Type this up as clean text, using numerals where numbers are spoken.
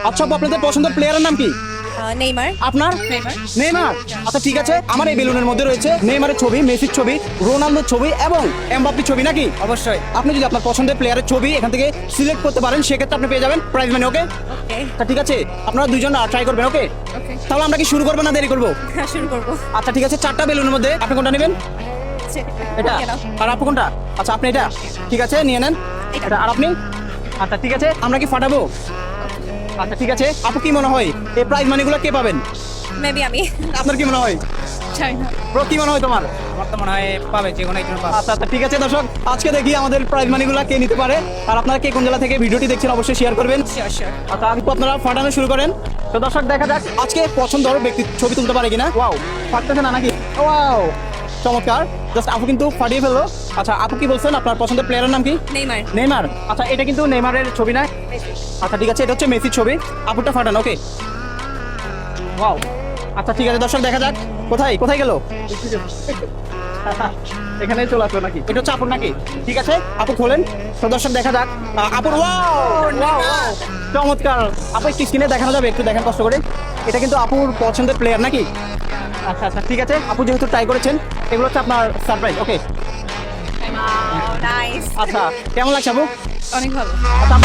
আচ্ছা আপু, আপনাদের পছন্দের প্লেয়ারের নাম কি? নেইমার। আপনার? নেইমার। আচ্ছা ঠিক আছে, আমার এই বেলুনের মধ্যে রয়েছে নেইমারের ছবি, মেসির ছবি, রোনালদোর ছবি এবং এমবাপ্পের ছবি নাকি? অবশ্যই। আপনি যদি আপনার পছন্দের প্লেয়ারের ছবি এখান থেকে সিলেক্ট করতে পারেন সেক্ষেত্রে আপনি পেয়ে যাবেন প্রাইজ মানি। ওকে ওকে আচ্ছা ঠিক আছে, আপনারা দুইজন ট্রাই করবেন। ওকে ওকে তাহলে আমরা কি শুরু করবো না দেরি করবো? শুরু করবো। আচ্ছা ঠিক আছে, চারটা বেলুনের মধ্যে আপনি কোনটা নেবেন? এটা। আর আপু কোনটা? আচ্ছা আপনি এটা। ঠিক আছে নিয়ে নেন এটা। আর আপনি? আচ্ছা ঠিক আছে, আমরা কি ফাটাবো? আচ্ছা ঠিক আছে, আপু কি মনে হয় এই প্রাইজ মানিগুলো কে পাবেন? মেবি আমি আপনার কি মনে হয়? জানি না। ব্রো কি মনে হয় তোমার? আমার তো মনে হয় পাবে, যে কোনো একজন পাবে। আচ্ছা আচ্ছা ঠিক আছে দর্শক, আজকে দেখি আমাদের প্রাইজ মানিগুলো কে নিতে পারে। আর আপনারা কে কোন জেলা থেকে ভিডিওটি দেখছেন অবশ্যই শেয়ার করবেন। Sure sure. আচ্ছা আপু আপনারা ফাটানো শুরু করেন। তো দর্শক দেখা যাক আজকে পছন্দের ব্যক্তির ছবি তুলতে পারে কিনা। ওয়াও, ফাটতেছে না নাকি? ওয়াও চমৎকার, জাস্ট আপু কিন্তু ফাটিয়ে ফেললো। আচ্ছা আপু কি বলছেন, আপনার পছন্দের প্লেয়ারের নাম কি? নেইমার। নেইমার। আচ্ছা এটা কিন্তু নেইমারের ছবি না। আচ্ছা ঠিক আছে, এটা হচ্ছে মেসির ছবি। আপুরটা ফাটান। Okay wow. আচ্ছা ঠিক আছে দর্শক দেখা যাক কোথায় কোথায় গেল। এখানে চলে আসলো নাকি? এটা হচ্ছে আপুর নাকি? ঠিক আছে আপু খোলেন। তো দর্শক দেখা যাক আপুর। ওয়াও চমৎকার। আপু একটু স্ক্রিনে দেখানো যাবে? একটু দেখেন কষ্ট করে। এটা কিন্তু আপুর পছন্দের প্লেয়ার নাকি? আচ্ছা আচ্ছা ঠিক আছে, আপু যেহেতু ট্রাই করেছেন এগুলো হচ্ছে আপনার সারপ্রাইজ। Okay nice. আচ্ছা কেমন লাগছে আপু? অনেক ভালো। আচ্ছা